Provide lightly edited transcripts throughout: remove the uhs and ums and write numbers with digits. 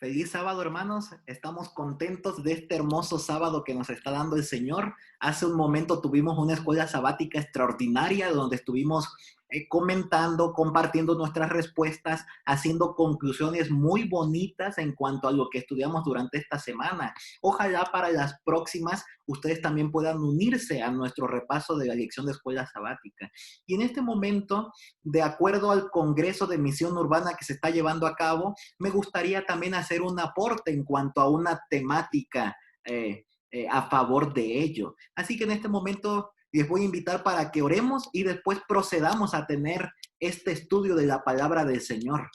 Feliz sábado, hermanos. Estamos contentos de este hermoso sábado que nos está dando el Señor. Hace un momento tuvimos una escuela sabática extraordinaria donde estuvimos comentando, compartiendo nuestras respuestas, haciendo conclusiones muy bonitas en cuanto a lo que estudiamos durante esta semana. Ojalá para las próximas ustedes también puedan unirse a nuestro repaso de la lección de escuela sabática. Y en este momento, de acuerdo al Congreso de Misión Urbana que se está llevando a cabo, me gustaría también hacer un aporte en cuanto a una temática a favor de ello. Así que en este momento les voy a invitar para que oremos y después procedamos a tener este estudio de la palabra del Señor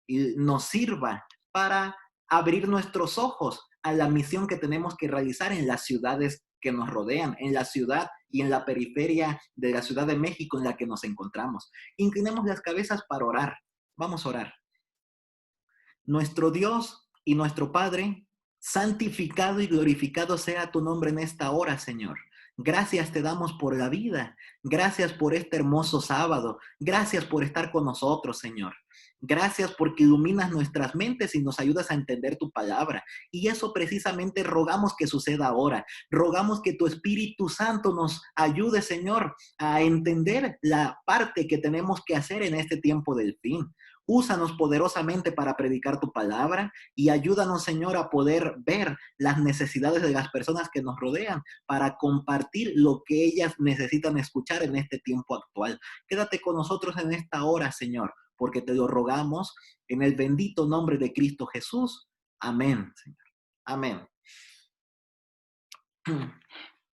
y nos sirva para abrir nuestros ojos a la misión que tenemos que realizar en las ciudades que nos rodean, en la ciudad y en la periferia de la Ciudad de México en la que nos encontramos. Inclinemos las cabezas para orar. Vamos a orar. Nuestro Dios y nuestro Padre, santificado y glorificado sea tu nombre en esta hora, Señor. Gracias te damos por la vida. Gracias por este hermoso sábado. Gracias por estar con nosotros, Señor. Gracias porque iluminas nuestras mentes y nos ayudas a entender tu palabra. Y eso precisamente rogamos que suceda ahora. Rogamos que tu Espíritu Santo nos ayude, Señor, a entender la parte que tenemos que hacer en este tiempo del fin. Úsanos poderosamente para predicar tu palabra y ayúdanos, Señor, a poder ver las necesidades de las personas que nos rodean para compartir lo que ellas necesitan escuchar en este tiempo actual. Quédate con nosotros en esta hora, Señor, porque te lo rogamos en el bendito nombre de Cristo Jesús. Amén, Señor. Amén.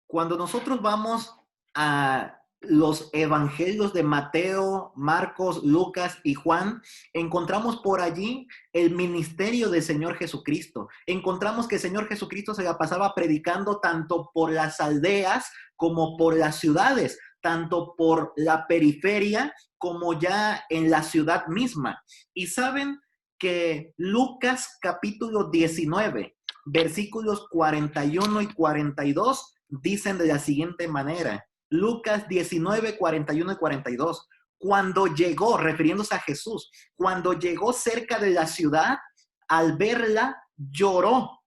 Cuando nosotros vamos a los evangelios de Mateo, Marcos, Lucas y Juan, encontramos por allí el ministerio del Señor Jesucristo. Encontramos que el Señor Jesucristo se la pasaba predicando tanto por las aldeas como por las ciudades, tanto por la periferia como ya en la ciudad misma. Y saben que Lucas capítulo 19, versículos 41 y 42 dicen de la siguiente manera. Lucas 19, 41 y 42. Cuando llegó, refiriéndose a Jesús, cuando llegó cerca de la ciudad, al verla, lloró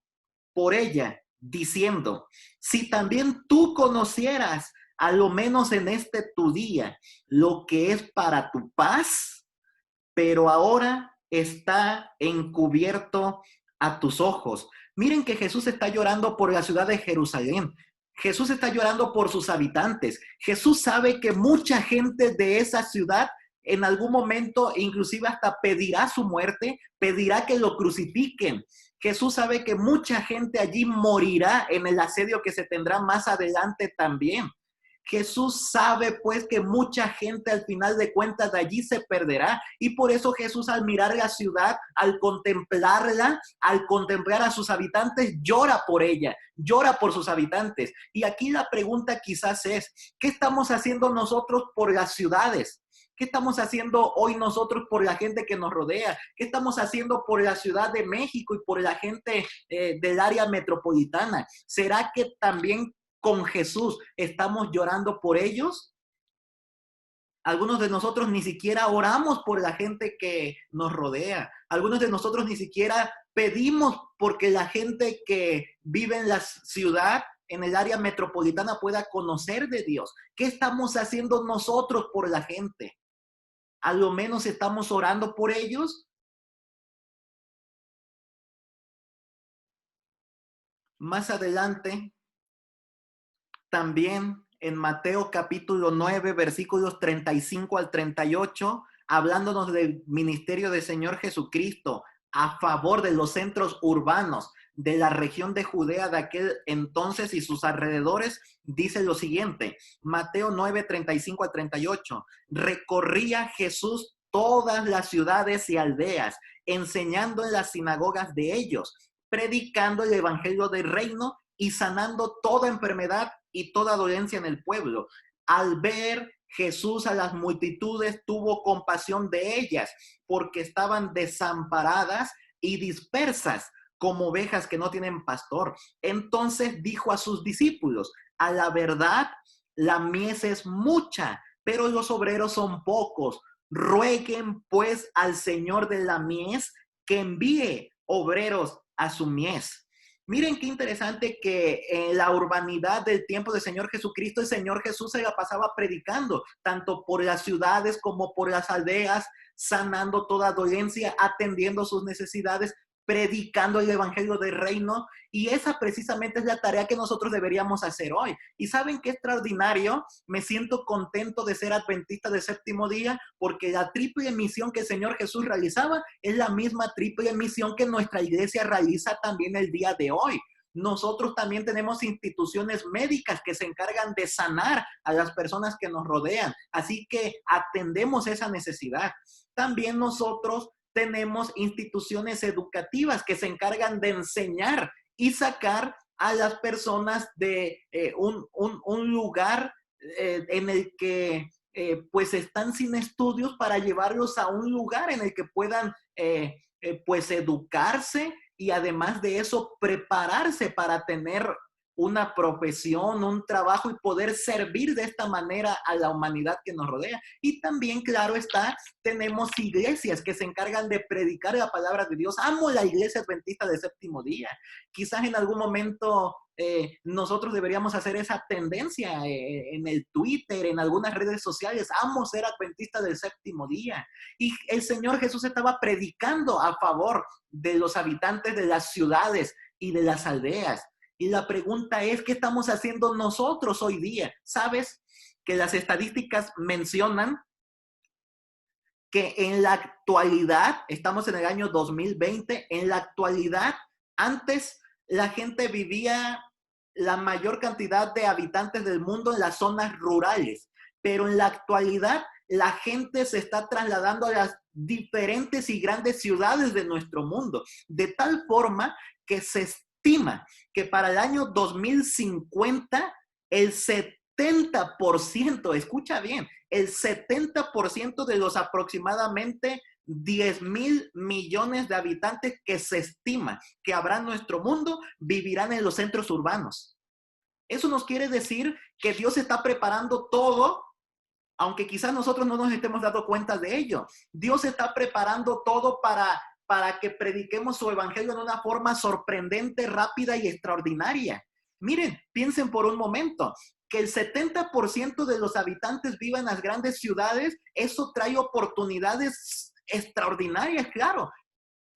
por ella, diciendo, si también tú conocieras, a lo menos en este tu día, lo que es para tu paz, pero ahora está encubierto a tus ojos. Miren que Jesús está llorando por la ciudad de Jerusalén. Jesús está llorando por sus habitantes. Jesús sabe que mucha gente de esa ciudad en algún momento inclusive hasta pedirá su muerte, pedirá que lo crucifiquen. Jesús sabe que mucha gente allí morirá en el asedio que se tendrá más adelante también. Jesús sabe pues que mucha gente al final de cuentas de allí se perderá y por eso Jesús al mirar la ciudad, al contemplarla, al contemplar a sus habitantes, llora por ella, llora por sus habitantes. Y aquí la pregunta quizás es, ¿qué estamos haciendo nosotros por las ciudades? ¿Qué estamos haciendo hoy nosotros por la gente que nos rodea? ¿Qué estamos haciendo por la Ciudad de México y por la gente del área metropolitana? ¿Será que también con Jesús estamos llorando por ellos? Algunos de nosotros ni siquiera oramos por la gente que nos rodea. Algunos de nosotros ni siquiera pedimos porque la gente que vive en la ciudad, en el área metropolitana, pueda conocer de Dios. ¿Qué estamos haciendo nosotros por la gente? A lo menos estamos orando por ellos. Más adelante, también en Mateo capítulo 9, versículos 35 al 38, hablándonos del ministerio del Señor Jesucristo a favor de los centros urbanos de la región de Judea de aquel entonces y sus alrededores, dice lo siguiente, Mateo 9, 35 al 38, recorría Jesús todas las ciudades y aldeas, enseñando en las sinagogas de ellos, predicando el evangelio del reino y sanando toda enfermedad y toda dolencia en el pueblo. Al ver Jesús a las multitudes, tuvo compasión de ellas, porque estaban desamparadas y dispersas como ovejas que no tienen pastor. Entonces dijo a sus discípulos, a la verdad, la mies es mucha, pero los obreros son pocos. Rueguen pues al Señor de la mies que envíe obreros a su mies. Miren qué interesante que en la urbanidad del tiempo del Señor Jesucristo, el Señor Jesús se la pasaba predicando, tanto por las ciudades como por las aldeas, sanando toda dolencia, atendiendo sus necesidades, predicando el evangelio del reino. Y esa precisamente es la tarea que nosotros deberíamos hacer hoy. Y ¿saben qué extraordinario? Me siento contento de ser adventista del séptimo día, porque la triple misión que el Señor Jesús realizaba es la misma triple misión que nuestra iglesia realiza también el día de hoy. Nosotros también tenemos instituciones médicas que se encargan de sanar a las personas que nos rodean. Así que atendemos esa necesidad. También nosotros tenemos instituciones educativas que se encargan de enseñar y sacar a las personas de un lugar en el que pues están sin estudios, para llevarlos a un lugar en el que puedan pues educarse y además de eso prepararse para tener una profesión, un trabajo y poder servir de esta manera a la humanidad que nos rodea. Y también, claro está, tenemos iglesias que se encargan de predicar la palabra de Dios. Amo la iglesia adventista del séptimo día. Quizás en algún momento nosotros deberíamos hacer esa tendencia en el Twitter, en algunas redes sociales. Amo ser adventista del séptimo día. Y el Señor Jesús estaba predicando a favor de los habitantes de las ciudades y de las aldeas. Y la pregunta es, ¿qué estamos haciendo nosotros hoy día? ¿Sabes que las estadísticas mencionan que en la actualidad, estamos en el año 2020, en la actualidad, antes la gente vivía, la mayor cantidad de habitantes del mundo en las zonas rurales, pero en la actualidad la gente se está trasladando a las diferentes y grandes ciudades de nuestro mundo, de tal forma que se estima que para el año 2050 el 70%, escucha bien, el 70% de los aproximadamente 10,000,000,000 de habitantes que se estima que habrá en nuestro mundo vivirán en los centros urbanos. Eso nos quiere decir que Dios está preparando todo, aunque quizás nosotros no nos estemos dando cuenta de ello. Dios está preparando todo para que prediquemos su evangelio de una forma sorprendente, rápida y extraordinaria. Miren, piensen por un momento que el 70% de los habitantes vivan en las grandes ciudades. Eso trae oportunidades extraordinarias, claro.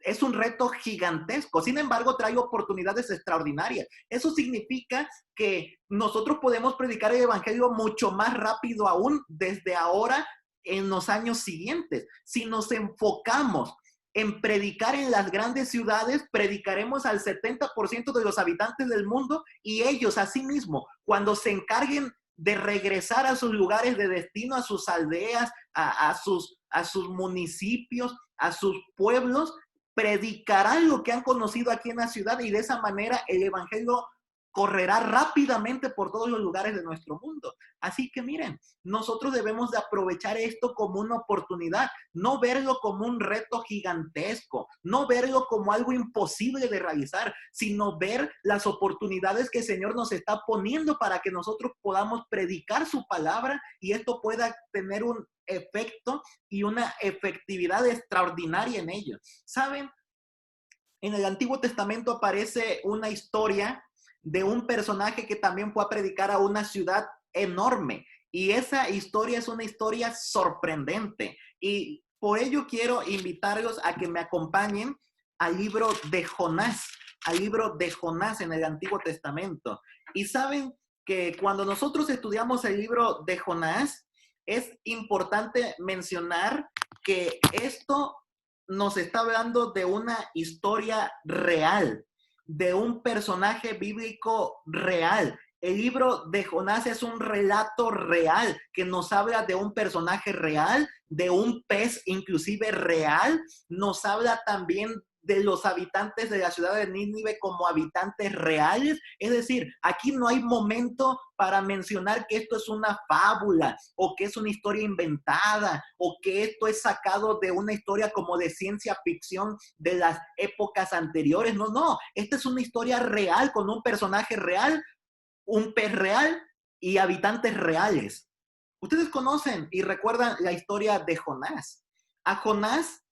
Es un reto gigantesco, sin embargo trae oportunidades extraordinarias. Eso significa que nosotros podemos predicar el evangelio mucho más rápido aún desde ahora en los años siguientes. Si nos enfocamos en predicar en las grandes ciudades, predicaremos al 70% de los habitantes del mundo, y ellos asimismo, cuando se encarguen de regresar a sus lugares de destino, a sus aldeas, a sus municipios, a sus pueblos, predicarán lo que han conocido aquí en la ciudad, y de esa manera el evangelio correrá rápidamente por todos los lugares de nuestro mundo. Así que miren, nosotros debemos de aprovechar esto como una oportunidad, no verlo como un reto gigantesco, no verlo como algo imposible de realizar, sino ver las oportunidades que el Señor nos está poniendo para que nosotros podamos predicar su palabra y esto pueda tener un efecto y una efectividad extraordinaria en ello. ¿Saben? En el Antiguo Testamento aparece una historia de un personaje que también fue a predicar a una ciudad enorme. Y esa historia es una historia sorprendente. Y por ello quiero invitarlos a que me acompañen al libro de Jonás, al libro de Jonás en el Antiguo Testamento. Y saben que cuando nosotros estudiamos el libro de Jonás, es importante mencionar que esto nos está hablando de una historia real, de un personaje bíblico real. El libro de Jonás es un relato real que nos habla de un personaje real, de un pez inclusive real. Nos habla también de los habitantes de la ciudad de Nínive como habitantes reales. Es decir, aquí no hay momento para mencionar que esto es una fábula o que es una historia inventada o que esto es sacado de una historia como de ciencia ficción de las épocas anteriores. No, no, esta es una historia real con un personaje real, un pez real y habitantes reales. Ustedes conocen y recuerdan la historia de Jonás. A Jonás,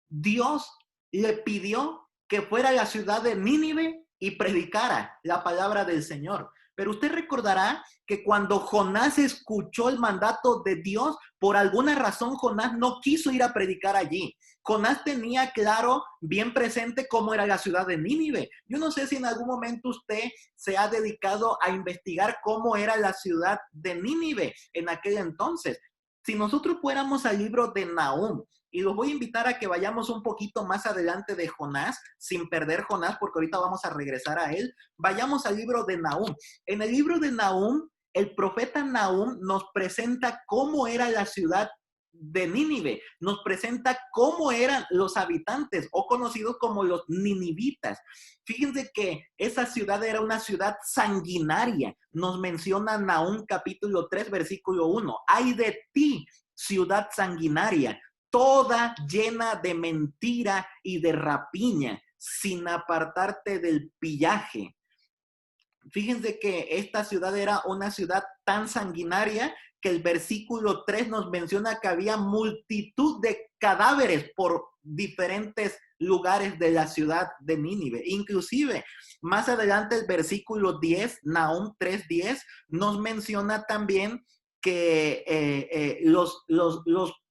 Dios le pidió que fuera a la ciudad de Nínive y predicara la palabra del Señor. Pero usted recordará que cuando Jonás escuchó el mandato de Dios, por alguna razón Jonás no quiso ir a predicar allí. Jonás tenía claro, bien presente, cómo era la ciudad de Nínive. Yo no sé si en algún momento usted se ha dedicado a investigar cómo era la ciudad de Nínive en aquel entonces. Si nosotros fuéramos al libro de Nahum, y los voy a invitar a que vayamos un poquito más adelante de Jonás, sin perder Jonás, porque ahorita vamos a regresar a él. Vayamos al libro de Nahum. En el libro de Nahum, el profeta Nahum nos presenta cómo era la ciudad de Nínive, nos presenta cómo eran los habitantes, o conocidos como los ninivitas. Fíjense que esa ciudad era una ciudad sanguinaria. Nos menciona Nahum capítulo 3, versículo 1. ¡Ay de ti, ciudad sanguinaria! Toda llena de mentira y de rapiña, sin apartarte del pillaje. Fíjense que esta ciudad era una ciudad tan sanguinaria que el versículo 3 nos menciona que había multitud de cadáveres por diferentes lugares de la ciudad de Nínive. Inclusive, más adelante el versículo 10, Nahum 3:10, nos menciona también que los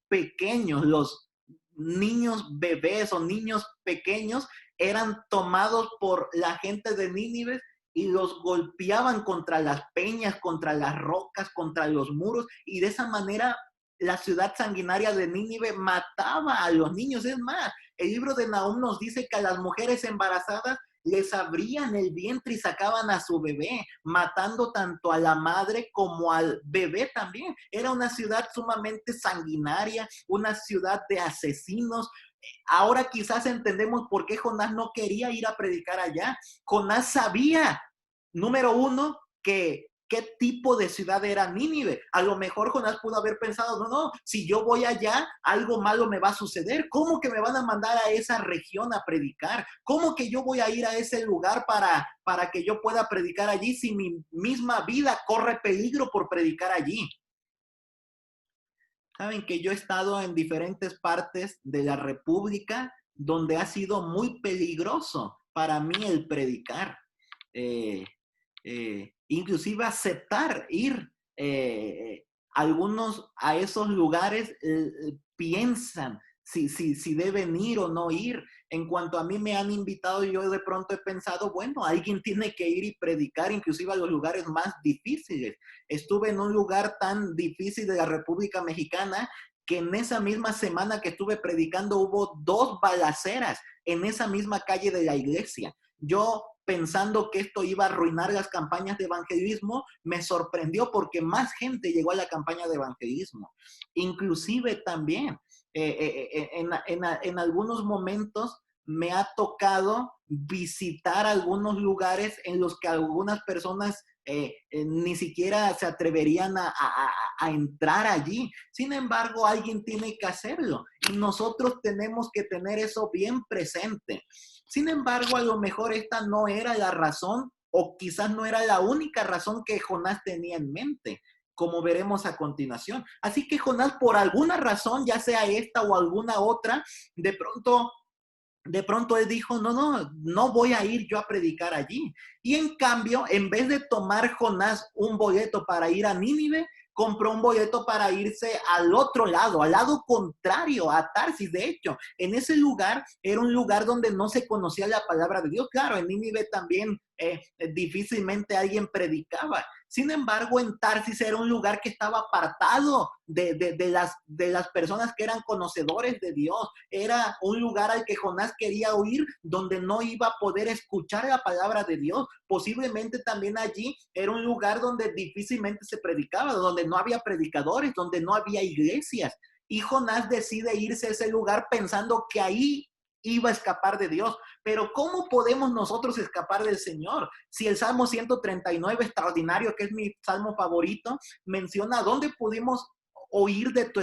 pequeños, los niños bebés o niños pequeños eran tomados por la gente de Nínive y los golpeaban contra las peñas, contra las rocas, contra los muros, y de esa manera la ciudad sanguinaria de Nínive mataba a los niños. Es más, el libro de Nahum nos dice que a las mujeres embarazadas les abrían el vientre y sacaban a su bebé, matando tanto a la madre como al bebé también. Era una ciudad sumamente sanguinaria, una ciudad de asesinos. Ahora quizás entendemos por qué Jonás no quería ir a predicar allá. Jonás sabía, número uno, que qué tipo de ciudad era Nínive. A lo mejor Jonás pudo haber pensado, no, si yo voy allá, algo malo me va a suceder. ¿Cómo que me van a mandar a esa región a predicar? ¿Cómo que yo voy a ir a ese lugar para que yo pueda predicar allí si mi misma vida corre peligro por predicar allí? Saben que yo he estado en diferentes partes de la República donde ha sido muy peligroso para mí el predicar. Eh, Inclusive aceptar ir. Algunos a esos lugares piensan si deben ir o no ir. En cuanto a mí me han invitado, yo de pronto he pensado, bueno, alguien tiene que ir y predicar, inclusive a los lugares más difíciles. Estuve en un lugar tan difícil de la República Mexicana que en esa misma semana que estuve predicando hubo 2 balaceras en esa misma calle de la iglesia. Yo, pensando que esto iba a arruinar las campañas de evangelismo, me sorprendió porque más gente llegó a la campaña de evangelismo. Inclusive también, en algunos momentos me ha tocado visitar algunos lugares en los que algunas personas ni siquiera se atreverían a entrar allí. Sin embargo, alguien tiene que hacerlo y nosotros tenemos que tener eso bien presente. Sin embargo, a lo mejor esta no era la razón o quizás no era la única razón que Jonás tenía en mente, como veremos a continuación. Así que Jonás, por alguna razón, ya sea esta o alguna otra, de pronto él dijo, no voy a ir yo a predicar allí. Y en cambio, en vez de tomar Jonás un boleto para ir a Nínive, compró un boleto para irse al otro lado, al lado contrario, a Tarsis. De hecho, en ese lugar era un lugar donde no se conocía la palabra de Dios. Claro, en Nínive también difícilmente alguien predicaba. Sin embargo, en Tarsis era un lugar que estaba apartado de las personas que eran conocedores de Dios. Era un lugar al que Jonás quería huir, donde no iba a poder escuchar la palabra de Dios. Posiblemente también allí era un lugar donde difícilmente se predicaba, donde no había predicadores, donde no había iglesias. Y Jonás decide irse a ese lugar pensando que ahí iba a escapar de Dios. Pero ¿cómo podemos nosotros escapar del Señor? Si el Salmo 139, extraordinario, que es mi salmo favorito, menciona dónde pudimos huir de tu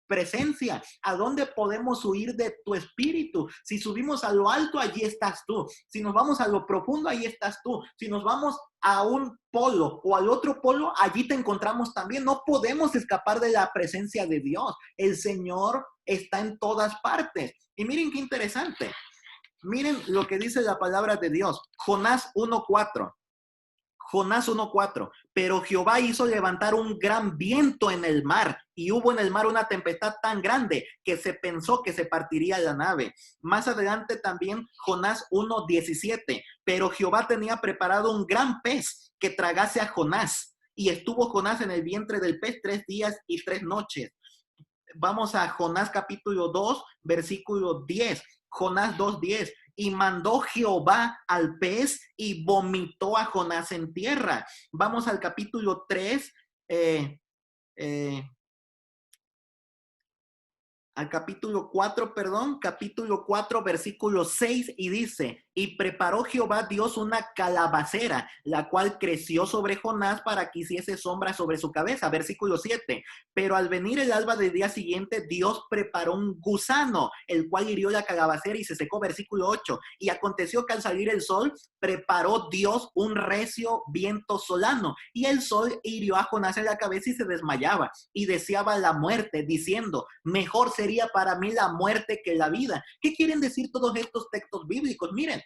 presencia, a dónde podemos huir de tu espíritu. Si subimos a lo alto, allí estás tú. Si nos vamos a lo profundo, ahí estás tú. Si nos vamos a un polo o al otro polo, allí te encontramos también. No podemos escapar de la presencia de Dios. El Señor está en todas partes. Y miren qué interesante. Miren lo que dice la palabra de Dios. Jonás 1:4. Jonás 1:4. Pero Jehová hizo levantar un gran viento en el mar, y hubo en el mar una tempestad tan grande que se pensó que se partiría la nave. Más adelante también Jonás 1:17. Pero Jehová tenía preparado un gran pez que tragase a Jonás, y estuvo Jonás en el vientre del pez 3 días y 3 noches. Vamos a Jonás capítulo 2, versículo 10. Jonás 2:10. Y mandó Jehová al pez y vomitó a Jonás en tierra. Vamos al capítulo 3, al capítulo 4, perdón, capítulo 4, versículo 6, y dice, y preparó Jehová Dios una calabacera, la cual creció sobre Jonás para que hiciese sombra sobre su cabeza. Versículo 7, pero al venir el alba del día siguiente, Dios preparó un gusano, el cual hirió la calabacera y se secó. Versículo 8, y aconteció que al salir el sol, preparó Dios un recio viento solano, y el sol hirió a Jonás en la cabeza y se desmayaba, y deseaba la muerte, diciendo, mejor sería para mí la muerte que la vida. ¿Qué quieren decir todos estos textos bíblicos? Miren,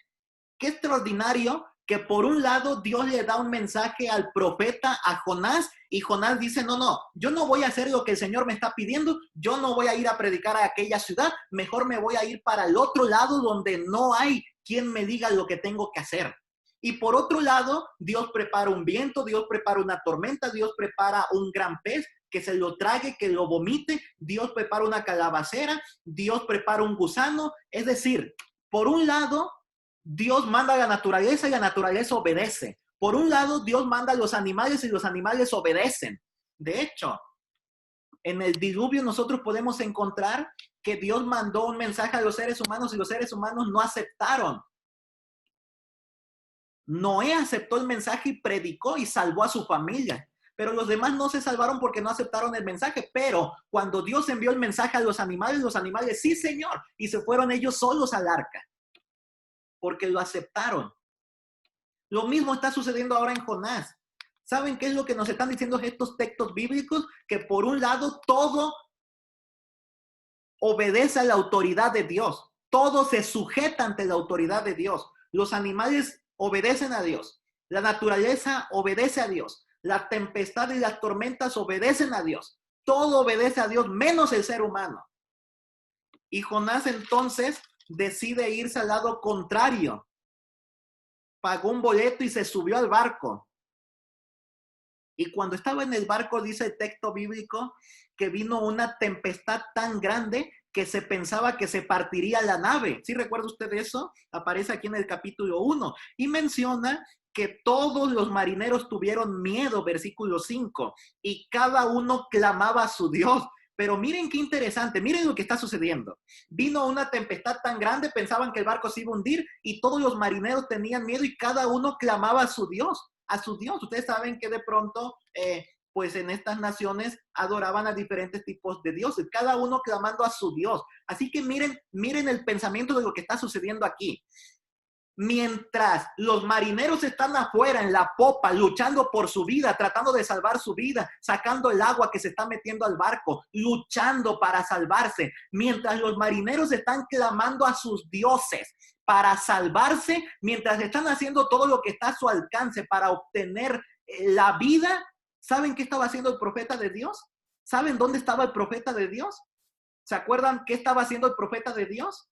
qué extraordinario que por un lado Dios le da un mensaje al profeta, a Jonás, y Jonás dice, no, yo no voy a hacer lo que el Señor me está pidiendo, yo no voy a ir a predicar a aquella ciudad, mejor me voy a ir para el otro lado donde no hay quien me diga lo que tengo que hacer. Y por otro lado, Dios prepara un viento, Dios prepara una tormenta, Dios prepara un gran pez que se lo trague, que lo vomite, Dios prepara una calabacera, Dios prepara un gusano. Es decir, por un lado, Dios manda a la naturaleza y la naturaleza obedece. Por un lado, Dios manda a los animales y los animales obedecen. De hecho, en el diluvio nosotros podemos encontrar que Dios mandó un mensaje a los seres humanos y los seres humanos no aceptaron. Noé aceptó el mensaje y predicó y salvó a su familia. Pero los demás no se salvaron porque no aceptaron el mensaje. Pero cuando Dios envió el mensaje a los animales, sí, Señor, y se fueron ellos solos al arca, porque lo aceptaron. Lo mismo está sucediendo ahora en Jonás. ¿Saben qué es lo que nos están diciendo estos textos bíblicos? Que por un lado todo obedece a la autoridad de Dios. Todo se sujeta ante la autoridad de Dios. Los animales obedecen a Dios. La naturaleza obedece a Dios. La tempestad y las tormentas obedecen a Dios. Todo obedece a Dios, menos el ser humano. Y Jonás entonces decide irse al lado contrario. Pagó un boleto y se subió al barco. Y cuando estaba en el barco, dice el texto bíblico, que vino una tempestad tan grande que se pensaba que se partiría la nave. ¿Sí recuerda usted eso? Aparece aquí en el capítulo 1 y menciona que todos los marineros tuvieron miedo, versículo 5, y cada uno clamaba a su Dios. Pero miren qué interesante, miren lo que está sucediendo. Vino una tempestad tan grande, pensaban que el barco se iba a hundir y todos los marineros tenían miedo y cada uno clamaba a su Dios, a su Dios. Ustedes saben que de pronto, pues en estas naciones adoraban a diferentes tipos de dioses, cada uno clamando a su Dios. Así que miren el pensamiento de lo que está sucediendo aquí. Mientras los marineros están afuera en la popa luchando por su vida, tratando de salvar su vida, sacando el agua que se está metiendo al barco, luchando para salvarse, mientras los marineros están clamando a sus dioses para salvarse, mientras están haciendo todo lo que está a su alcance para obtener la vida, ¿saben qué estaba haciendo el profeta de Dios? ¿Saben dónde estaba el profeta de Dios? ¿Se acuerdan qué estaba haciendo el profeta de Dios?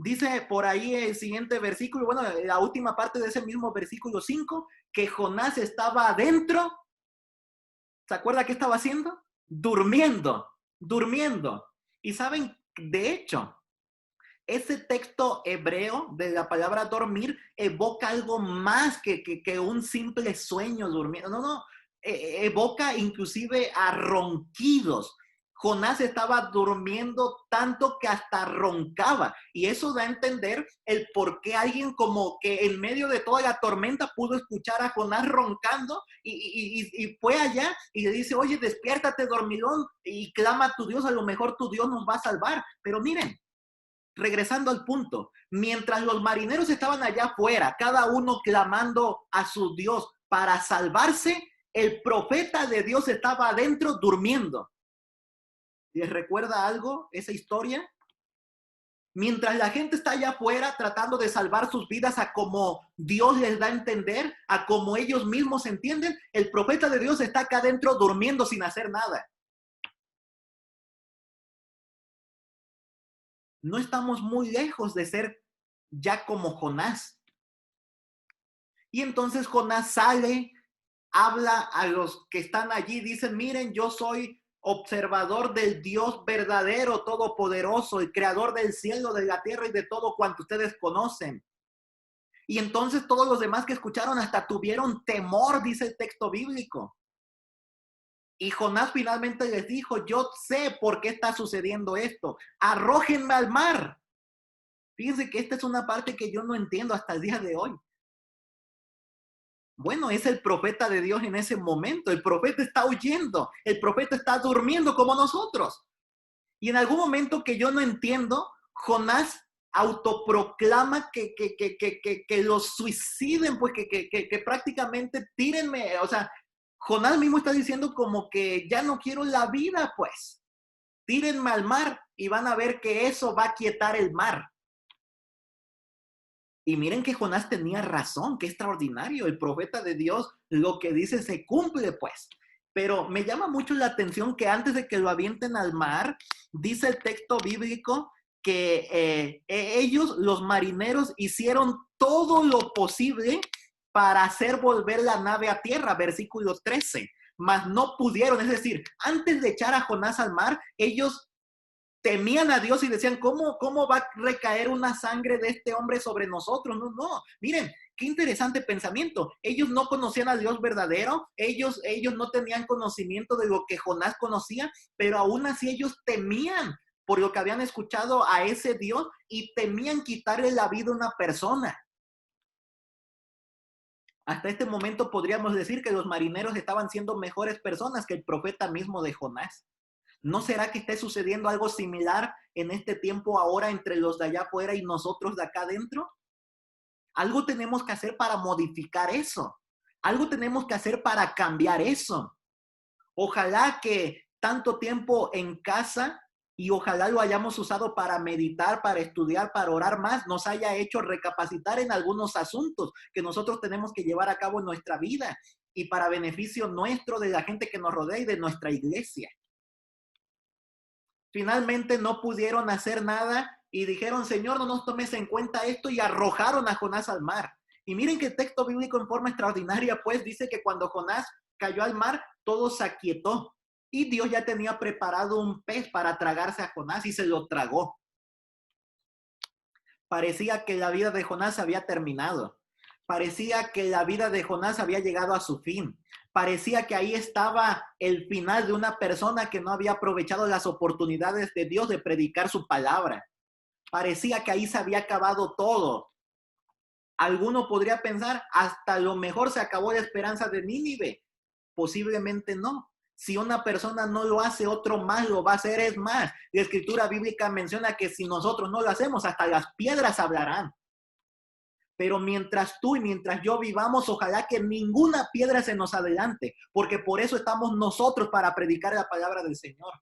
Dice por ahí el siguiente versículo, bueno, la última parte de ese mismo versículo 5, que Jonás estaba adentro. ¿Se acuerda qué estaba haciendo? Durmiendo. Y saben, de hecho, ese texto hebreo de la palabra dormir evoca algo más que un simple sueño durmiendo. No, evoca inclusive a ronquidos. Jonás estaba durmiendo tanto que hasta roncaba. Y eso da a entender el por qué alguien como que en medio de toda la tormenta pudo escuchar a Jonás roncando y fue allá y le dice, oye, despiértate, dormilón, y clama a tu Dios, a lo mejor tu Dios nos va a salvar. Pero miren, regresando al punto, mientras los marineros estaban allá afuera, cada uno clamando a su Dios para salvarse, el profeta de Dios estaba adentro durmiendo. ¿Les recuerda algo esa historia? Mientras la gente está allá afuera tratando de salvar sus vidas a como Dios les da a entender, a como ellos mismos entienden, el profeta de Dios está acá adentro durmiendo sin hacer nada. No estamos muy lejos de ser ya como Jonás. Y entonces Jonás sale, habla a los que están allí, dicen, miren, yo soy observador del Dios verdadero, todopoderoso, el creador del cielo, de la tierra y de todo cuanto ustedes conocen. Y entonces todos los demás que escucharon hasta tuvieron temor, dice el texto bíblico. Y Jonás finalmente les dijo, yo sé por qué está sucediendo esto, arrójenme al mar. Fíjense que esta es una parte que yo no entiendo hasta el día de hoy. Bueno, es el profeta de Dios en ese momento. El profeta está huyendo. El profeta está durmiendo como nosotros. Y en algún momento que yo no entiendo, Jonás autoproclama que los suiciden, pues que prácticamente tírenme. O sea, Jonás mismo está diciendo como que ya no quiero la vida, pues. Tírenme al mar y van a ver que eso va a quietar el mar. Y miren que Jonás tenía razón, qué extraordinario. El profeta de Dios lo que dice se cumple, pues. Pero me llama mucho la atención que antes de que lo avienten al mar, dice el texto bíblico que ellos, los marineros, hicieron todo lo posible para hacer volver la nave a tierra, versículo 13, mas no pudieron. Es decir, antes de echar a Jonás al mar, ellos temían a Dios y decían, ¿cómo va a recaer una sangre de este hombre sobre nosotros? No, no, miren, qué interesante pensamiento. Ellos no conocían a Dios verdadero, ellos no tenían conocimiento de lo que Jonás conocía, pero aún así ellos temían por lo que habían escuchado a ese Dios y temían quitarle la vida a una persona. Hasta este momento podríamos decir que los marineros estaban siendo mejores personas que el profeta mismo de Jonás. ¿No será que esté sucediendo algo similar en este tiempo ahora entre los de allá afuera y nosotros de acá adentro? Algo tenemos que hacer para modificar eso. Algo tenemos que hacer para cambiar eso. Ojalá que tanto tiempo en casa y ojalá lo hayamos usado para meditar, para estudiar, para orar más, nos haya hecho recapacitar en algunos asuntos que nosotros tenemos que llevar a cabo en nuestra vida y para beneficio nuestro, de la gente que nos rodea y de nuestra iglesia. Finalmente no pudieron hacer nada y dijeron, Señor, no nos tomes en cuenta esto, y arrojaron a Jonás al mar. Y miren que el texto bíblico en forma extraordinaria, pues dice que cuando Jonás cayó al mar, todo se aquietó. Y Dios ya tenía preparado un pez para tragarse a Jonás y se lo tragó. Parecía que la vida de Jonás había terminado. Parecía que la vida de Jonás había llegado a su fin. Parecía que ahí estaba el final de una persona que no había aprovechado las oportunidades de Dios de predicar su palabra. Parecía que ahí se había acabado todo. Alguno podría pensar, hasta lo mejor se acabó la esperanza de Nínive. Posiblemente no. Si una persona no lo hace, otro más lo va a hacer. Es más, la escritura bíblica menciona que si nosotros no lo hacemos, hasta las piedras hablarán. Pero mientras tú y mientras yo vivamos, ojalá que ninguna piedra se nos adelante, porque por eso estamos nosotros, para predicar la palabra del Señor.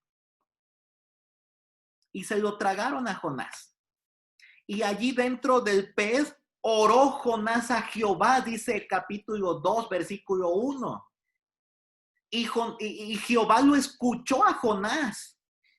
Y se lo tragaron a Jonás. Y allí dentro del pez oró Jonás a Jehová, dice capítulo 2, versículo 1. Y Jehová lo escuchó a Jonás,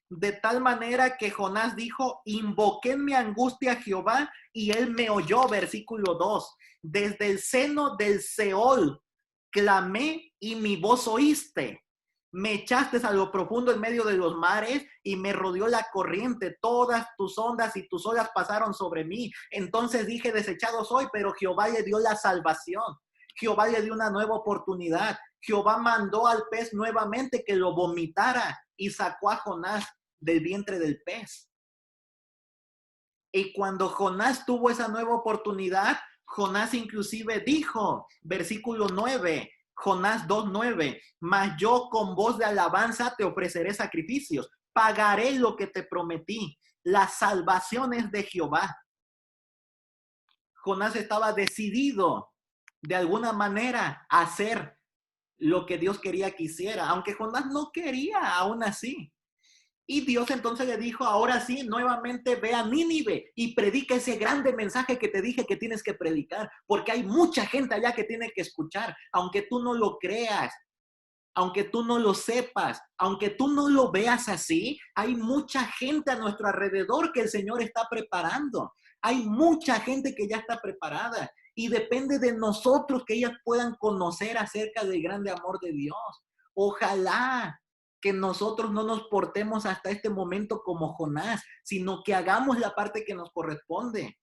de tal manera que Jonás dijo, invoqué en mi angustia a Jehová y él me oyó, versículo 2. Desde el seno del Seol clamé y mi voz oíste. Me echaste a lo profundo en medio de los mares y me rodeó la corriente. Todas tus ondas y tus olas pasaron sobre mí. Entonces dije, desechado soy, pero Jehová le dio la salvación. Jehová le dio una nueva oportunidad. Jehová mandó al pez nuevamente que lo vomitara y sacó a Jonás del vientre del pez. Y cuando Jonás tuvo esa nueva oportunidad, Jonás inclusive dijo, versículo 9, Jonás 2:9, mas yo con voz de alabanza te ofreceré sacrificios, pagaré lo que te prometí, la salvación es de Jehová. Jonás estaba decidido de alguna manera a hacer lo que Dios quería que hiciera, aunque Jonás no quería, aún así. Y Dios entonces le dijo, ahora sí, nuevamente ve a Nínive y predica ese grande mensaje que te dije que tienes que predicar, porque hay mucha gente allá que tiene que escuchar, aunque tú no lo creas, aunque tú no lo sepas, aunque tú no lo veas así, hay mucha gente a nuestro alrededor que el Señor está preparando. Hay mucha gente que ya está preparada y depende de nosotros que ellas puedan conocer acerca del grande amor de Dios. Ojalá que nosotros no nos portemos hasta este momento como Jonás, sino que hagamos la parte que nos corresponde.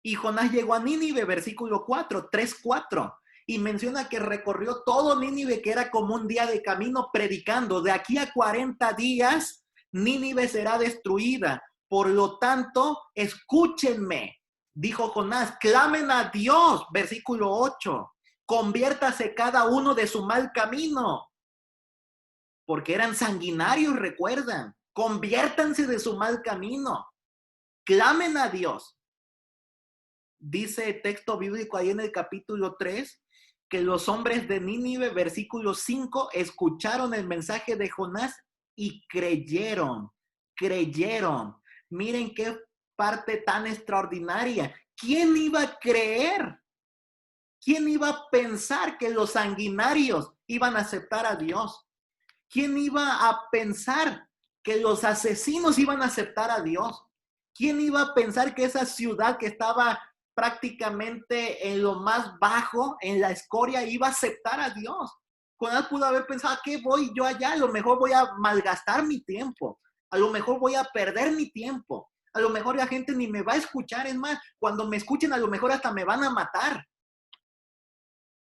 Y Jonás llegó a Nínive, versículo 4, 3:4, y menciona que recorrió todo Nínive, que era como un día de camino, predicando. De aquí a 40 días, Nínive será destruida. Por lo tanto, escúchenme, dijo Jonás, clamen a Dios, versículo 8, conviértase cada uno de su mal camino, porque eran sanguinarios, recuerdan, conviértanse de su mal camino, clamen a Dios. Dice el texto bíblico ahí en el capítulo 3 que los hombres de Nínive, versículo 5, escucharon el mensaje de Jonás y creyeron. Miren qué parte tan extraordinaria. ¿Quién iba a creer? ¿Quién iba a pensar que los sanguinarios iban a aceptar a Dios? ¿Quién iba a pensar que los asesinos iban a aceptar a Dios? ¿Quién iba a pensar que esa ciudad que estaba prácticamente en lo más bajo, en la escoria, iba a aceptar a Dios? Jonás pudo haber pensado, ¿a qué voy yo allá? A lo mejor voy a malgastar mi tiempo. A lo mejor voy a perder mi tiempo. A lo mejor la gente ni me va a escuchar. Es más, cuando me escuchen, a lo mejor hasta me van a matar.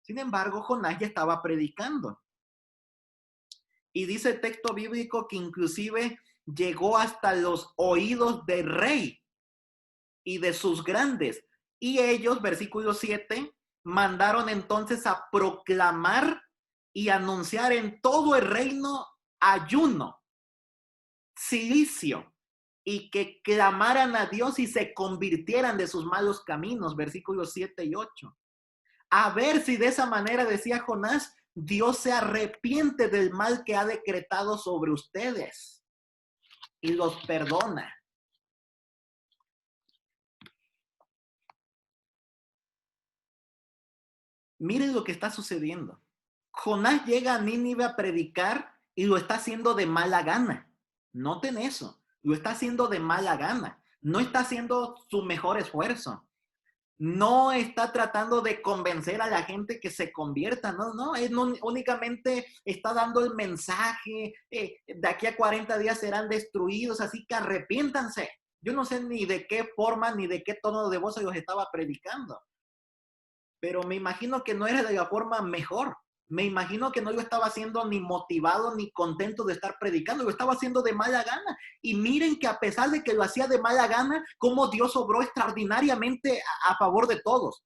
Sin embargo, Jonás ya estaba predicando. Y dice el texto bíblico que inclusive llegó hasta los oídos del rey y de sus grandes. Y ellos, versículo 7, mandaron entonces a proclamar y anunciar en todo el reino ayuno, silicio, y que clamaran a Dios y se convirtieran de sus malos caminos, versículos 7 y 8. A ver si de esa manera, decía Jonás, Dios se arrepiente del mal que ha decretado sobre ustedes y los perdona. Miren lo que está sucediendo. Jonás llega a Nínive a predicar y lo está haciendo de mala gana. Noten eso, lo está haciendo de mala gana. No está haciendo su mejor esfuerzo. No está tratando de convencer a la gente que se convierta, no, él no únicamente está dando el mensaje, de aquí a 40 días serán destruidos, así que arrepiéntanse. Yo no sé ni de qué forma ni de qué tono de voz los estaba predicando, pero me imagino que no era de la forma mejor. Me imagino que no lo estaba haciendo ni motivado ni contento de estar predicando, lo estaba haciendo de mala gana. Y miren que a pesar de que lo hacía de mala gana, cómo Dios obró extraordinariamente a favor de todos.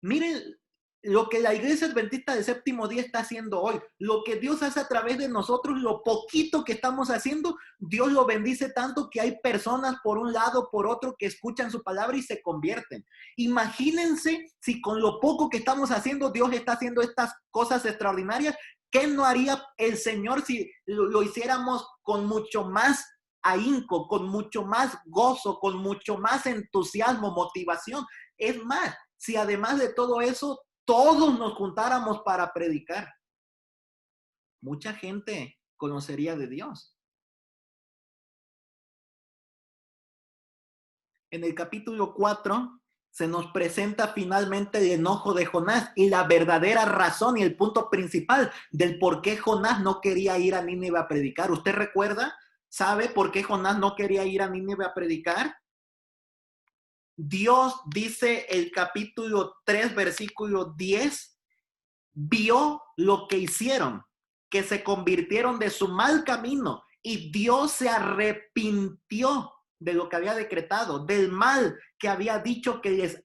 Miren lo que la iglesia adventista del séptimo día está haciendo hoy, lo que Dios hace a través de nosotros, lo poquito que estamos haciendo, Dios lo bendice tanto que hay personas por un lado, por otro, que escuchan su palabra y se convierten. Imagínense si con lo poco que estamos haciendo, Dios está haciendo estas cosas extraordinarias. ¿Qué no haría el Señor si lo hiciéramos con mucho más ahínco, con mucho más gozo, con mucho más entusiasmo, motivación? Es más, si además de todo eso, todos nos juntáramos para predicar, mucha gente conocería de Dios. En el capítulo 4 se nos presenta finalmente el enojo de Jonás y la verdadera razón y el punto principal del por qué Jonás no quería ir a Nínive a predicar. ¿Usted recuerda? ¿Sabe por qué Jonás no quería ir a Nínive a predicar? Dios dice el capítulo 3, versículo 10, vio lo que hicieron, que se convirtieron de su mal camino y Dios se arrepintió de lo que había decretado, del mal que había dicho que les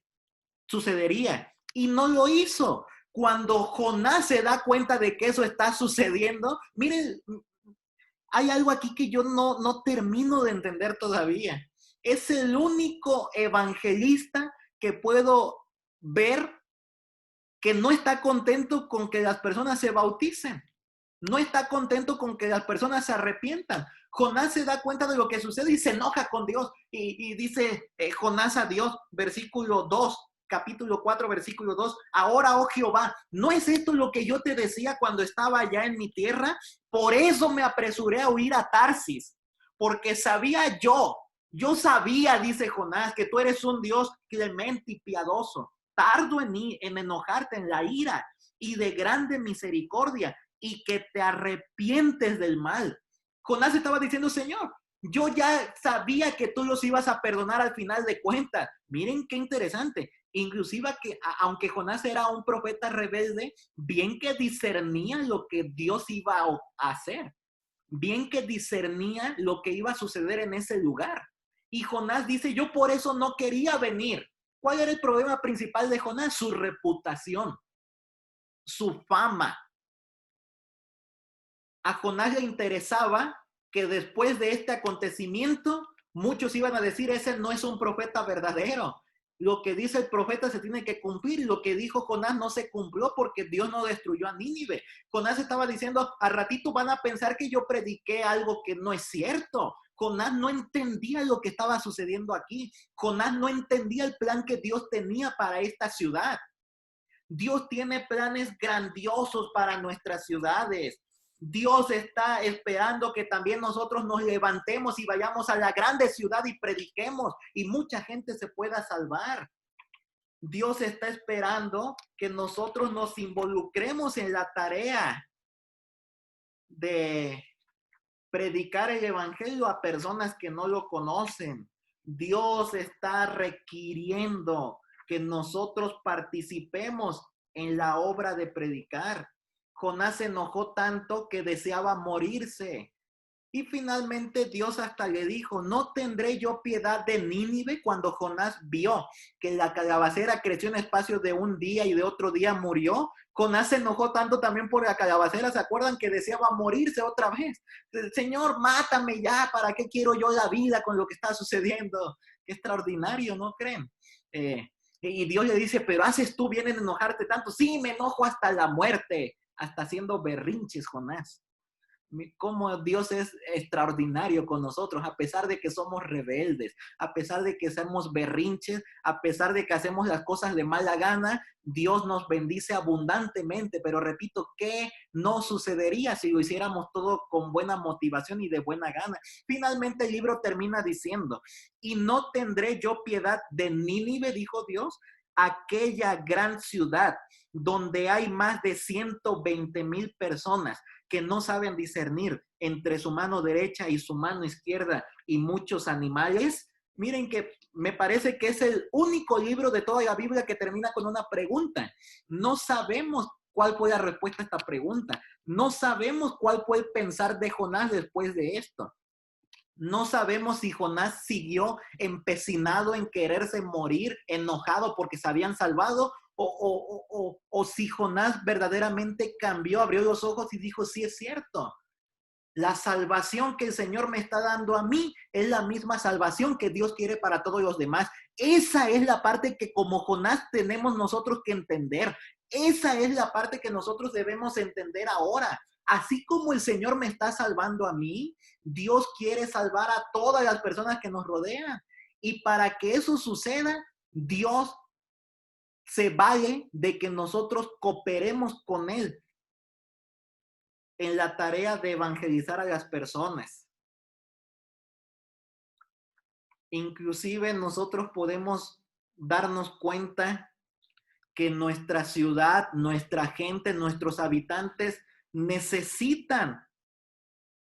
sucedería y no lo hizo. Cuando Jonás se da cuenta de que eso está sucediendo, miren, hay algo aquí que yo no termino de entender todavía. Es el único evangelista que puedo ver que no está contento con que las personas se bauticen. No está contento con que las personas se arrepientan. Jonás se da cuenta de lo que sucede y se enoja con Dios. Y dice Jonás a Dios, versículo 2, capítulo 4, versículo 2. Ahora, oh Jehová, ¿no es esto lo que yo te decía cuando estaba allá en mi tierra? Por eso me apresuré a huir a Tarsis, porque sabía yo sabía, dice Jonás, que tú eres un Dios clemente y piadoso, tardo en enojarte, en la ira, y de grande misericordia, y que te arrepientes del mal. Jonás estaba diciendo, Señor, yo ya sabía que tú los ibas a perdonar al final de cuentas. Miren qué interesante. Inclusive que aunque Jonás era un profeta rebelde, bien que discernía lo que Dios iba a hacer, bien que discernía lo que iba a suceder en ese lugar. Y Jonás dice, yo por eso no quería venir. ¿Cuál era el problema principal de Jonás? Su reputación, su fama. A Jonás le interesaba que después de este acontecimiento, muchos iban a decir, ese no es un profeta verdadero. Lo que dice el profeta se tiene que cumplir. Lo que dijo Jonás no se cumplió porque Dios no destruyó a Nínive. Jonás estaba diciendo, al ratito van a pensar que yo prediqué algo que no es cierto. Jonás no entendía lo que estaba sucediendo aquí. Jonás no entendía el plan que Dios tenía para esta ciudad. Dios tiene planes grandiosos para nuestras ciudades. Dios está esperando que también nosotros nos levantemos y vayamos a la grande ciudad y prediquemos y mucha gente se pueda salvar. Dios está esperando que nosotros nos involucremos en la tarea de predicar el evangelio a personas que no lo conocen. Dios está requiriendo que nosotros participemos en la obra de predicar. Jonás se enojó tanto que deseaba morirse. Y finalmente Dios hasta le dijo, ¿no tendré yo piedad de Nínive? Cuando Jonás vio que la calabacera creció en espacio de un día y de otro día murió, Jonás se enojó tanto también por la calabacera, ¿se acuerdan que deseaba morirse otra vez? Señor, mátame ya, ¿para qué quiero yo la vida con lo que está sucediendo? Qué extraordinario, ¿no creen? Y Dios le dice, pero haces tú bien en enojarte tanto. Sí, me enojo hasta la muerte, hasta haciendo berrinches, Jonás. Cómo Dios es extraordinario con nosotros, a pesar de que somos rebeldes, a pesar de que somos berrinches, a pesar de que hacemos las cosas de mala gana, Dios nos bendice abundantemente, pero repito, ¿qué no sucedería si lo hiciéramos todo con buena motivación y de buena gana? Finalmente el libro termina diciendo, y no tendré yo piedad de Nínive, dijo Dios, aquella gran ciudad donde hay más de 120,000 personas que no saben discernir entre su mano derecha y su mano izquierda y muchos animales. Miren que me parece que es el único libro de toda la Biblia que termina con una pregunta. No sabemos cuál fue la respuesta a esta pregunta. No sabemos cuál fue el pensar de Jonás después de esto. No sabemos si Jonás siguió empecinado en quererse morir, enojado porque se habían salvado, o si Jonás verdaderamente cambió, abrió los ojos y dijo, sí es cierto. La salvación que el Señor me está dando a mí es la misma salvación que Dios quiere para todos los demás. Esa es la parte que como Jonás tenemos nosotros que entender. Esa es la parte que nosotros debemos entender ahora. Así como el Señor me está salvando a mí, Dios quiere salvar a todas las personas que nos rodean. Y para que eso suceda, Dios se vale de que nosotros cooperemos con Él en la tarea de evangelizar a las personas. Inclusive nosotros podemos darnos cuenta que nuestra ciudad, nuestra gente, nuestros habitantes necesitan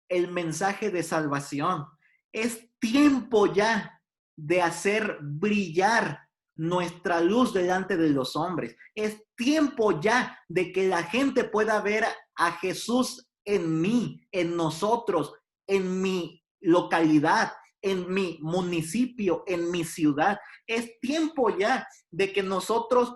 el mensaje de salvación. Es tiempo ya de hacer brillar nuestra luz delante de los hombres. Es tiempo ya de que la gente pueda ver a Jesús en mí, en nosotros, en mi localidad, en mi municipio, en mi ciudad. Es tiempo ya de que nosotros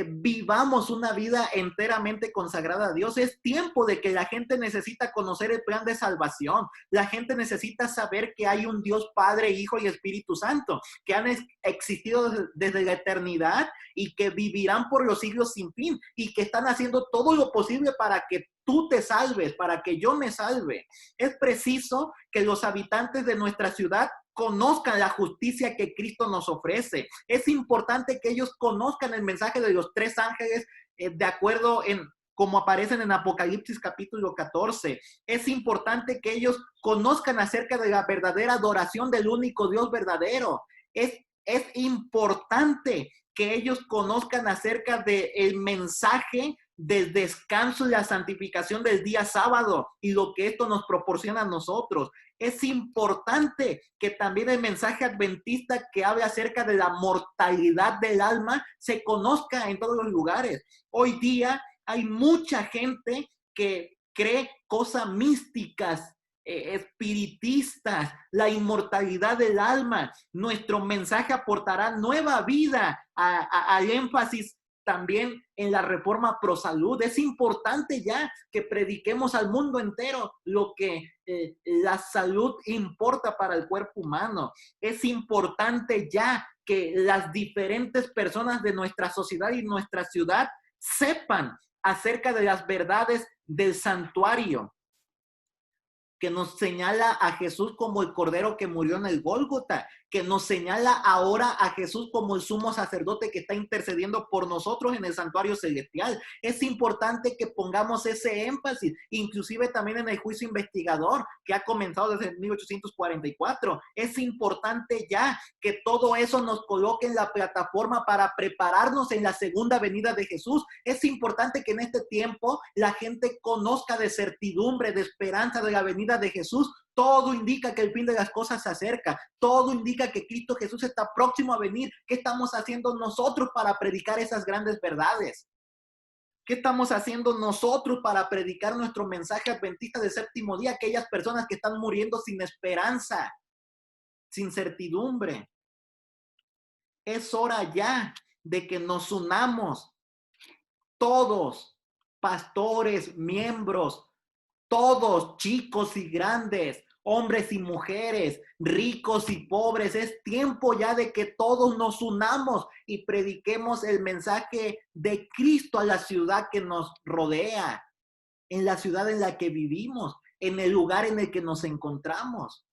vivamos una vida enteramente consagrada a Dios. Es tiempo de que la gente necesita conocer el plan de salvación. La gente necesita saber que hay un Dios Padre, Hijo y Espíritu Santo, que han existido desde la eternidad y que vivirán por los siglos sin fin y que están haciendo todo lo posible para que tú te salves, para que yo me salve. Es preciso que los habitantes de nuestra ciudad conozcan la justicia que Cristo nos ofrece. Es importante que ellos conozcan el mensaje de los tres ángeles de acuerdo en como aparecen en Apocalipsis capítulo 14. Es importante que ellos conozcan acerca de la verdadera adoración del único Dios verdadero. Es importante que ellos conozcan acerca del mensaje del descanso y la santificación del día sábado y lo que esto nos proporciona a nosotros. Es importante que también el mensaje adventista que habla acerca de la mortalidad del alma se conozca en todos los lugares. Hoy día hay mucha gente que cree cosas místicas, espiritistas, la inmortalidad del alma. Nuestro mensaje aportará nueva vida al énfasis también en la reforma pro salud. Es importante ya que prediquemos al mundo entero lo que la salud importa para el cuerpo humano. Es importante ya que las diferentes personas de nuestra sociedad y nuestra ciudad sepan acerca de las verdades del santuario, que nos señala a Jesús como el Cordero que murió en el Gólgota, que nos señala ahora a Jesús como el sumo sacerdote que está intercediendo por nosotros en el santuario celestial. Es importante que pongamos ese énfasis, inclusive también en el juicio investigador que ha comenzado desde 1844. Es importante ya que todo eso nos coloque en la plataforma para prepararnos en la segunda venida de Jesús. Es importante que en este tiempo la gente conozca de certidumbre, de esperanza de la venida de Jesús. Todo indica que el fin de las cosas se acerca. Todo indica que Cristo Jesús está próximo a venir. ¿Qué estamos haciendo nosotros para predicar esas grandes verdades? ¿Qué estamos haciendo nosotros para predicar nuestro mensaje adventista del séptimo día a aquellas personas que están muriendo sin esperanza, sin certidumbre? Es hora ya de que nos unamos todos, pastores, miembros, todos, chicos y grandes, hombres y mujeres, ricos y pobres. Es tiempo ya de que todos nos unamos y prediquemos el mensaje de Cristo a la ciudad que nos rodea, en la ciudad en la que vivimos, en el lugar en el que nos encontramos.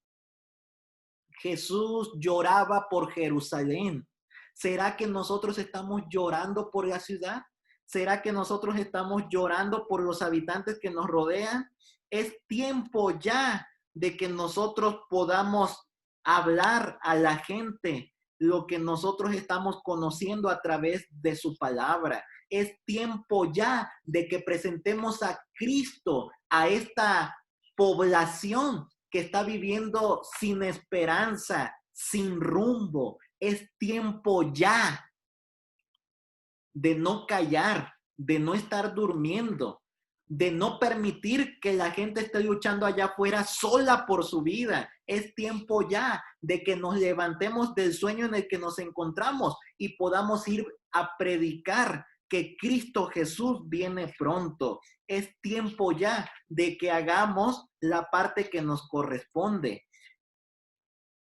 Jesús lloraba por Jerusalén. ¿Será que nosotros estamos llorando por la ciudad? ¿Será que nosotros estamos llorando por los habitantes que nos rodean? Es tiempo ya de que nosotros podamos hablar a la gente lo que nosotros estamos conociendo a través de su palabra. Es tiempo ya de que presentemos a Cristo a esta población que está viviendo sin esperanza, sin rumbo. Es tiempo ya de no callar, de no estar durmiendo, de no permitir que la gente esté luchando allá afuera sola por su vida. Es tiempo ya de que nos levantemos del sueño en el que nos encontramos y podamos ir a predicar que Cristo Jesús viene pronto. Es tiempo ya de que hagamos la parte que nos corresponde.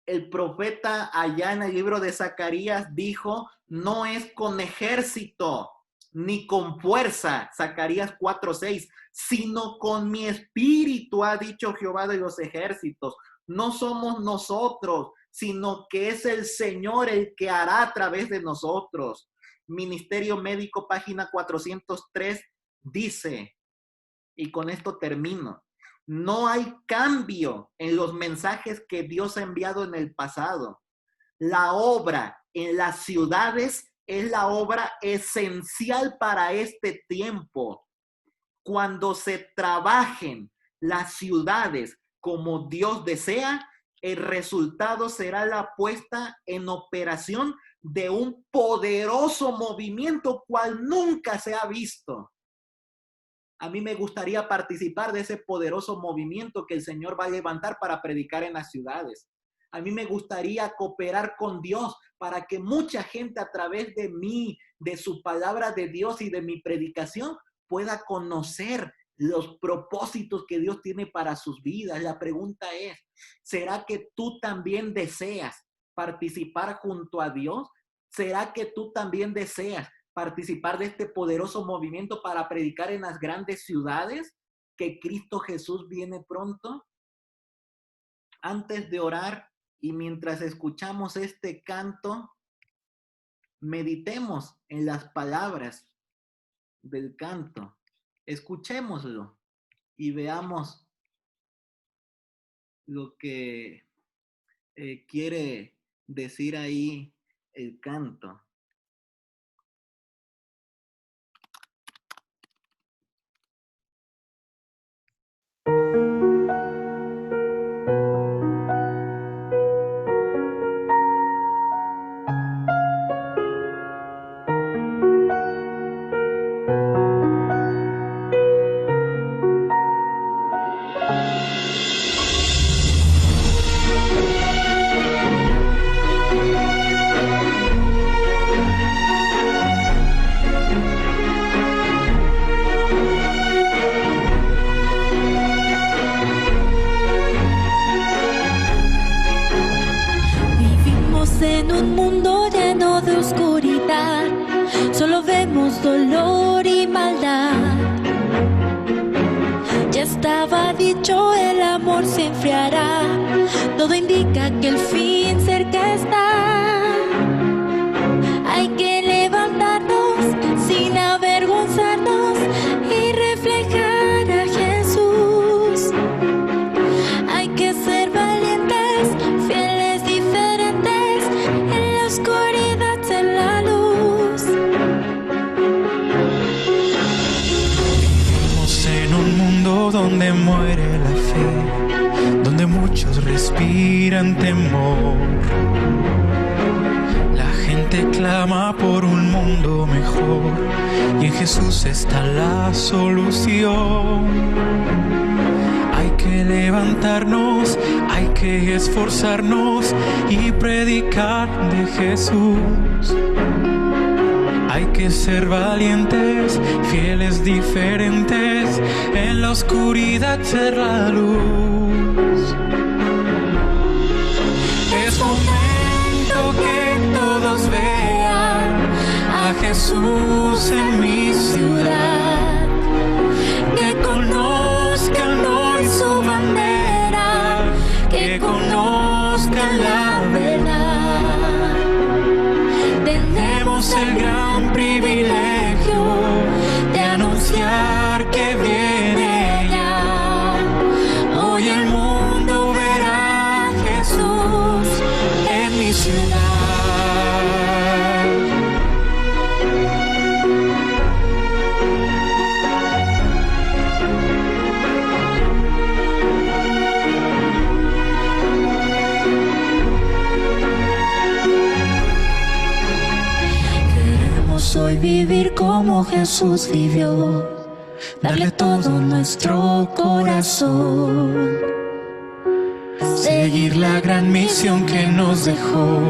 El profeta allá en el libro de Zacarías dijo, no es con ejército ni con fuerza, Zacarías 4:6, sino con mi espíritu, ha dicho Jehová de los ejércitos. No somos nosotros, sino que es el Señor el que hará a través de nosotros. Ministerio Médico, página 403, dice, y con esto termino, no hay cambio en los mensajes que Dios ha enviado en el pasado. La obra en las ciudades es la obra esencial para este tiempo. Cuando se trabajen las ciudades como Dios desea, el resultado será la puesta en operación de un poderoso movimiento cual nunca se ha visto. A mí me gustaría participar de ese poderoso movimiento que el Señor va a levantar para predicar en las ciudades. A mí me gustaría cooperar con Dios para que mucha gente a través de mí, de su palabra de Dios y de mi predicación pueda conocer los propósitos que Dios tiene para sus vidas. La pregunta es, ¿será que tú también deseas participar junto a Dios? ¿Será que tú también deseas participar de este poderoso movimiento para predicar en las grandes ciudades? que Cristo Jesús viene pronto? Antes de orar y mientras escuchamos este canto, meditemos en las palabras del canto. Escuchémoslo y veamos lo que quiere decir ahí el canto. En un mundo lleno de oscuridad, solo vemos dolor y maldad. Ya estaba dicho, el amor se enfriará, todo indica que el fin cerca está. Hay que levantarnos sin avergonzarnos y reflejar a Jesús. Hay que ser valientes, fieles, diferentes, en la oscuridad ser la luz. Vivimos en un mundo donde muere la fe, donde muchos respiran temor. La gente clama por un mundo mejor y en Jesús está la solución. Hay que levantarnos, hay que esforzarnos y predicar de Jesús. Hay que ser valientes, fieles, diferentes, en la oscuridad ser la luz. Es momento que todos vean a Jesús en mi ciudad, que conozcan hoy su bandera, que conozcan la verdad. Tenemos el gran privilegio de anunciar que viene ya. Hoy el mundo verá a Jesús en mi ciudad. Hoy vivir como Jesús vivió, darle todo nuestro corazón, Seguir la gran misión que nos dejó,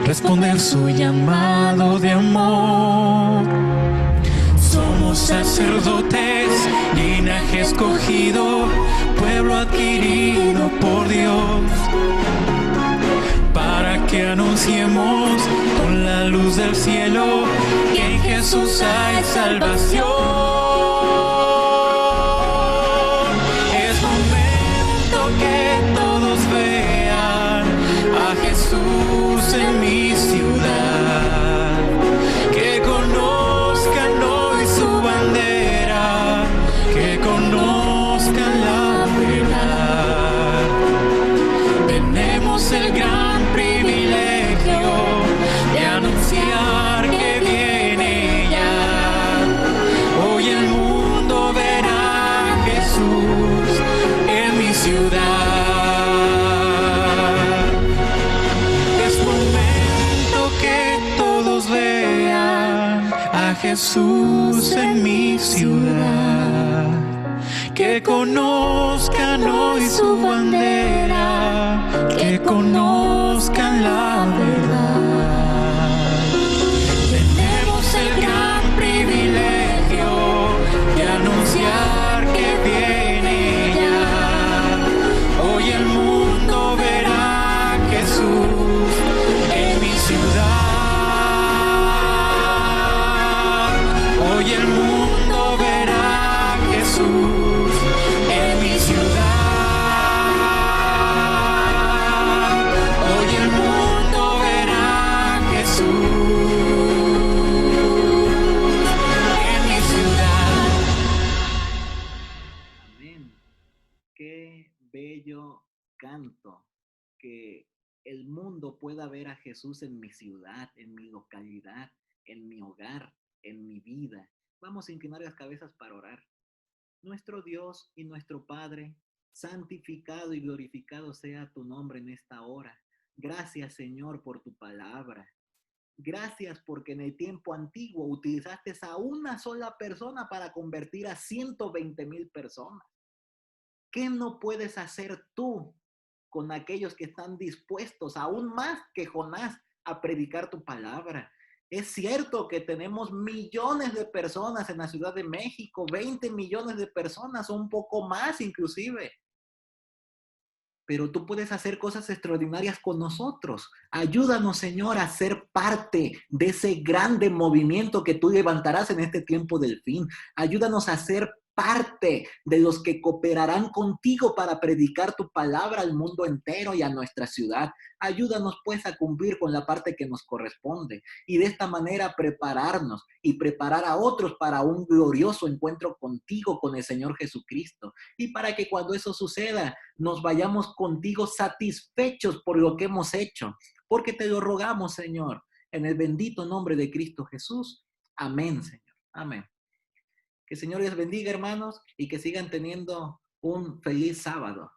responder su llamado de amor. Somos sacerdotes, linaje escogido, pueblo adquirido por Dios, para que anunciemos con la luz del cielo que en Jesús hay salvación. Es momento que todos vean a Jesús en mi ciudad, que conozcan hoy su bandera, que conozcan la verdad. Tenemos el gran privilegio de anunciar que viene ya. Hoy el mundo verá a Jesús en mi ciudad. Es momento que todos vean a Jesús en mi ciudad, que conozcan hoy su bandera, que conozcan la verdad. Tenemos el gran privilegio de anunciar que viene ya. Hoy el mundo verá a Jesús en mi ciudad. Hoy el mundo verá a Jesús el mundo pueda ver a Jesús en mi ciudad, en mi localidad, en mi hogar, en mi vida. Vamos a inclinar las cabezas para orar. Nuestro Dios y nuestro Padre, santificado y glorificado sea tu nombre en esta hora. Gracias, Señor, por tu palabra. Gracias porque en el tiempo antiguo utilizaste a una sola persona para convertir a 120,000 personas. ¿Qué no puedes hacer tú con aquellos que están dispuestos, aún más que Jonás, a predicar tu palabra? Es cierto que tenemos millones de personas en la Ciudad de México, 20 millones de personas, o un poco más inclusive. Pero tú puedes hacer cosas extraordinarias con nosotros. Ayúdanos, Señor, a ser parte de ese grande movimiento que tú levantarás en este tiempo del fin. Ayúdanos a ser parte de los que cooperarán contigo para predicar tu palabra al mundo entero y a nuestra ciudad. Ayúdanos pues a cumplir con la parte que nos corresponde y de esta manera prepararnos y preparar a otros para un glorioso encuentro contigo, con el Señor Jesucristo. Y para que cuando eso suceda, nos vayamos contigo satisfechos por lo que hemos hecho, porque te lo rogamos, Señor, en el bendito nombre de Cristo Jesús. Amén, Señor. Amén. Que el Señor les bendiga, hermanos, y que sigan teniendo un feliz sábado.